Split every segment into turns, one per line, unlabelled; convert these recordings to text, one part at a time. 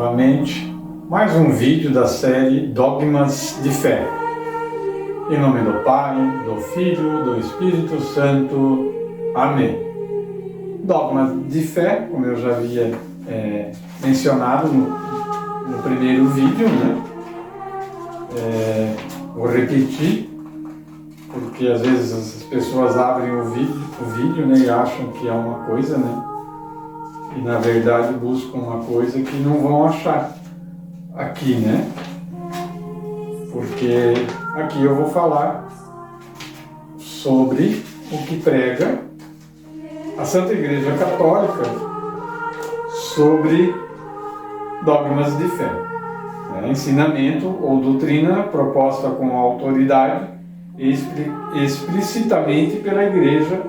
novamente mais um vídeo da série Dogmas de Fé. Em nome do Pai, do Filho, do Espírito Santo. Amém. Dogmas de fé, como eu já havia mencionado no primeiro vídeo, né? Vou repetir, porque às vezes as pessoas abrem o vídeo, né, e acham que é uma coisa, né? E na verdade buscam uma coisa que não vão achar aqui, né? Porque aqui eu vou falar sobre o que prega a Santa Igreja Católica sobre dogmas de fé. Ensinamento ou doutrina proposta com autoridade explicitamente pela Igreja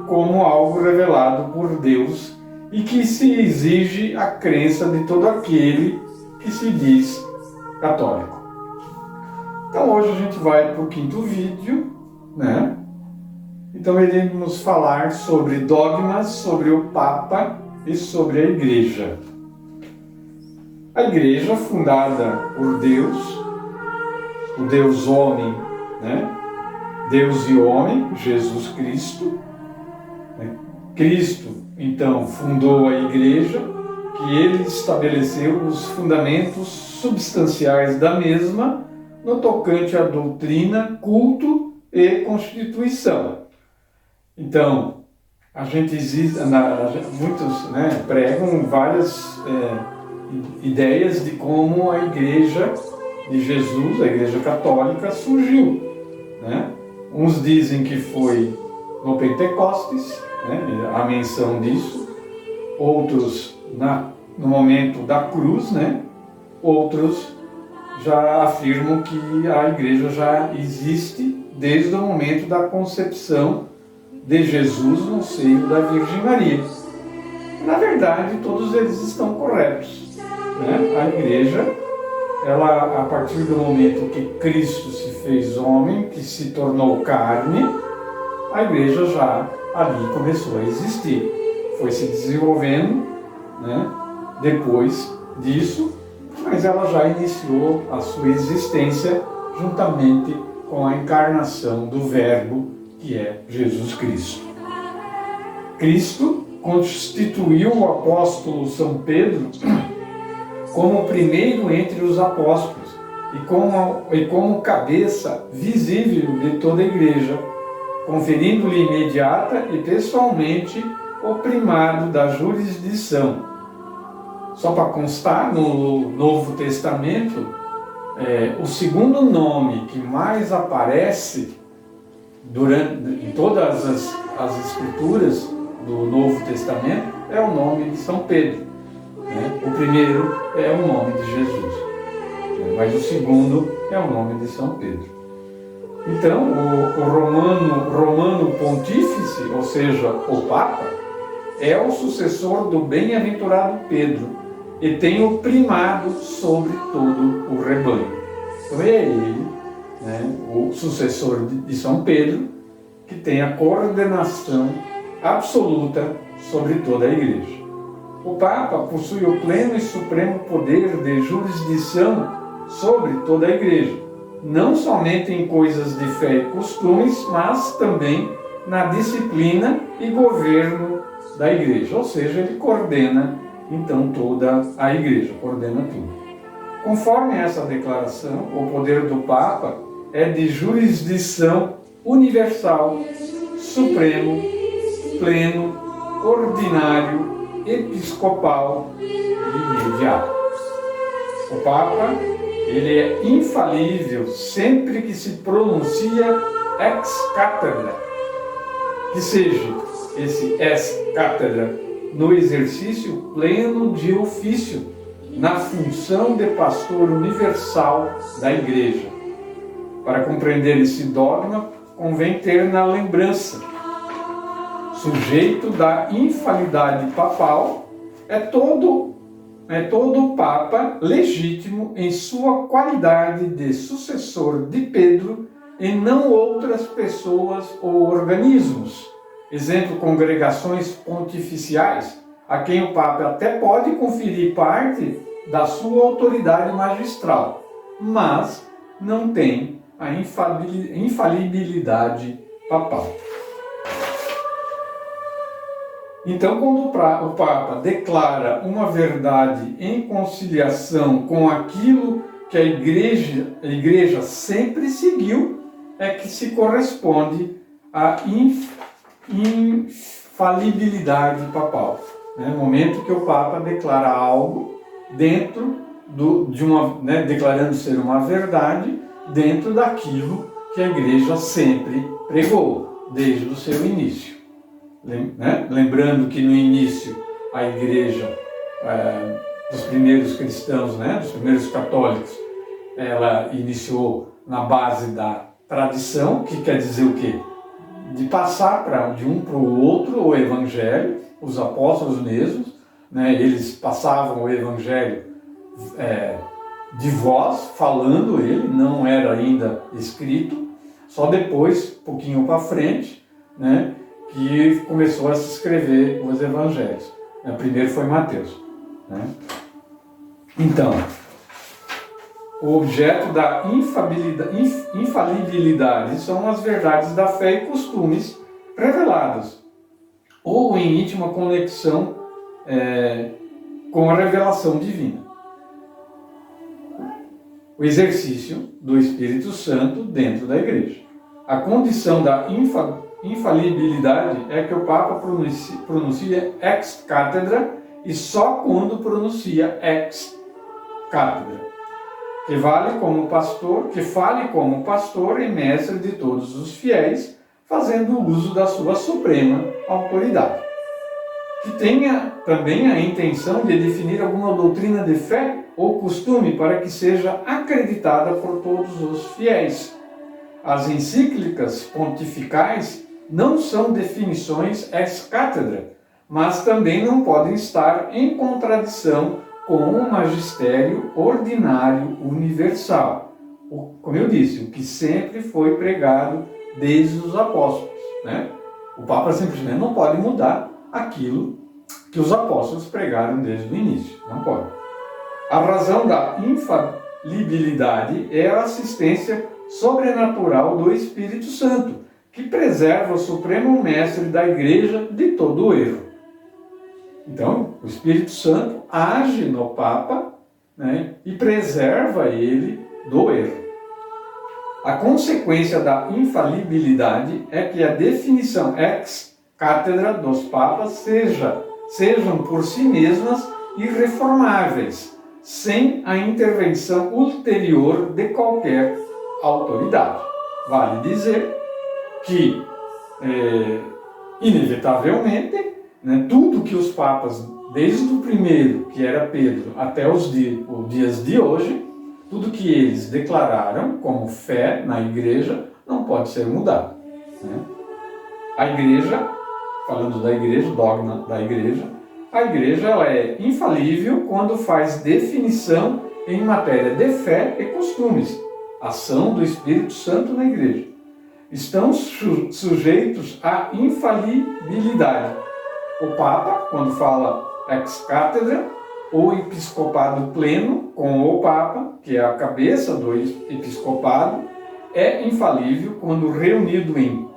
como algo revelado por Deus e que se exige a crença de todo aquele que se diz católico. Então hoje a gente vai para o quinto vídeo, né? Então iremos falar sobre dogmas, sobre o Papa e sobre a Igreja. A Igreja, fundada por Deus, o Deus homem, né? Deus e homem, Jesus Cristo. Cristo, então, fundou a Igreja, que ele estabeleceu os fundamentos substanciais da mesma no tocante à doutrina, culto e constituição. Então, muitos, né, pregam várias ideias de como a Igreja de Jesus, a Igreja Católica, surgiu, né? Uns dizem que foi no Pentecostes, né, a menção disso, outros no momento da cruz, né? Outros já afirmam que a Igreja já existe desde o momento da concepção de Jesus no seio da Virgem Maria. Na verdade, todos eles estão corretos, né? A Igreja, ela, a partir do momento que Cristo se fez homem, que se tornou carne, a Igreja já ali começou a existir. Foi se desenvolvendo, né, depois disso, mas ela já iniciou a sua existência juntamente com a encarnação do Verbo, que é Jesus Cristo. Cristo constituiu o apóstolo São Pedro como o primeiro entre os apóstolos e como cabeça visível de toda a Igreja, conferindo-lhe imediata e pessoalmente o primado da jurisdição. Só para constar, no Novo Testamento, o segundo nome que mais aparece em todas as escrituras do Novo Testamento é o nome de São Pedro, né? O primeiro é o nome de Jesus, mas o segundo é o nome de São Pedro. Então, o romano pontífice, ou seja, o Papa, é o sucessor do bem-aventurado Pedro e tem o primado sobre todo o rebanho. Então é ele, né, o sucessor de São Pedro, que tem a coordenação absoluta sobre toda a Igreja. O Papa possui o pleno e supremo poder de jurisdição sobre toda a Igreja, não somente em coisas de fé e costumes, mas também na disciplina e governo da Igreja. Ou seja, ele coordena então toda a Igreja, coordena tudo. Conforme essa declaração, o poder do Papa é de jurisdição universal, supremo, pleno, ordinário, episcopal e imediato. O Papa, ele é infalível sempre que se pronuncia ex cátedra, que seja esse ex cátedra no exercício pleno de ofício, na função de pastor universal da Igreja. Para compreender esse dogma, convém ter na lembrança: sujeito da infalidade papal é todo Papa legítimo em sua qualidade de sucessor de Pedro e não outras pessoas ou organismos. Exemplo, congregações pontificiais, a quem o Papa até pode conferir parte da sua autoridade magistral, mas não tem a infalibilidade papal. Então, quando o Papa declara uma verdade em conciliação com aquilo que a Igreja sempre seguiu, é que se corresponde à infalibilidade papal. No momento que o Papa declara algo dentro declarando ser uma verdade dentro daquilo que a Igreja sempre pregou, desde o seu início. Lembrando que no início a Igreja dos primeiros cristãos, dos primeiros católicos, ela iniciou na base da tradição, que quer dizer o quê? De passar de um para o outro o Evangelho, os apóstolos mesmos, eles passavam o Evangelho de voz, falando ele, não era ainda escrito, só depois, um pouquinho para frente, que começou a se escrever os Evangelhos. Primeiro foi Mateus. Então, o objeto da infalibilidade são as verdades da fé e costumes reveladas, ou em íntima conexão com a revelação divina. O exercício do Espírito Santo dentro da Igreja. A condição da infalibilidade é que o Papa pronuncia ex cátedra e só quando pronuncia ex cátedra. Que fale como pastor e mestre de todos os fiéis, fazendo uso da sua suprema autoridade. Que tenha também a intenção de definir alguma doutrina de fé ou costume para que seja acreditada por todos os fiéis. As encíclicas pontificais não são definições ex cátedra, mas também não podem estar em contradição com o magistério ordinário universal. Como eu disse, o que sempre foi pregado desde os apóstolos. O Papa simplesmente não pode mudar aquilo que os apóstolos pregaram desde o início. Não pode. A razão da infalibilidade é a assistência sobrenatural do Espírito Santo, que preserva o Supremo Mestre da Igreja de todo o erro. Então, o Espírito Santo age no Papa e preserva ele do erro. A consequência da infalibilidade é que a definição ex cátedra dos papas sejam por si mesmas irreformáveis, sem a intervenção ulterior de qualquer autoridade. Vale dizer que, inevitavelmente, tudo que os papas, desde o primeiro, que era Pedro, até os dias de hoje, tudo que eles declararam como fé na Igreja não pode ser mudado. A Igreja, falando da Igreja, dogma da Igreja, a Igreja ela é infalível quando faz definição em matéria de fé e costumes, ação do Espírito Santo na Igreja. Estão sujeitos à infalibilidade. O Papa, quando fala ex cátedra, ou episcopado pleno com o Papa, que é a cabeça do episcopado, é infalível quando reunido em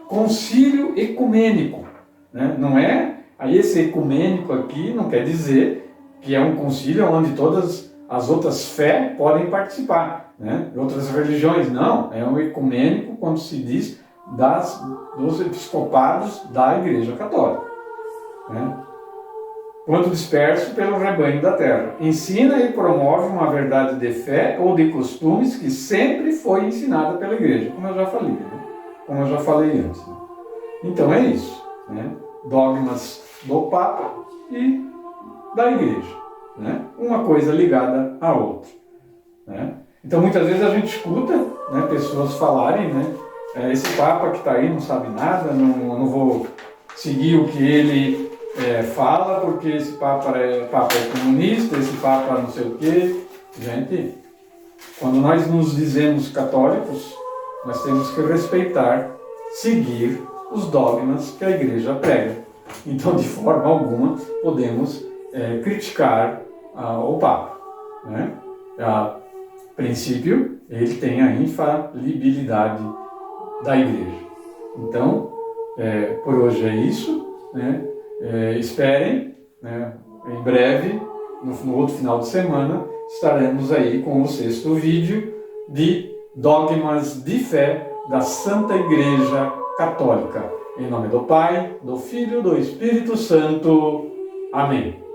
concílio ecumênico. Não é? Aí esse ecumênico aqui não quer dizer que é um concílio onde todas as outras fés podem participar, outras religiões. Não, é um ecumênico quando se diz dos episcopados da Igreja Católica. Quando disperso pelo rebanho da terra. Ensina e promove uma verdade de fé ou de costumes que sempre foi ensinada pela Igreja, como eu já falei, como eu já falei antes. Então é isso, dogmas do Papa e da Igreja, uma coisa ligada à outra. Então muitas vezes a gente escuta pessoas falarem, esse Papa que está aí não sabe nada, não vou seguir o que ele fala, porque esse Papa é comunista, esse Papa não sei o quê. Gente, quando nós nos dizemos católicos, nós temos que respeitar, seguir os dogmas que a Igreja prega. Então, de forma alguma, podemos criticar ao Papa, né? A princípio, ele tem a infalibilidade da Igreja. Então, por hoje é isso, né? Esperem, né? Em breve, no outro final de semana, estaremos aí com o 6º vídeo de Dogmas de Fé da Santa Igreja Católica. Em nome do Pai, do Filho e do Espírito Santo. Amém.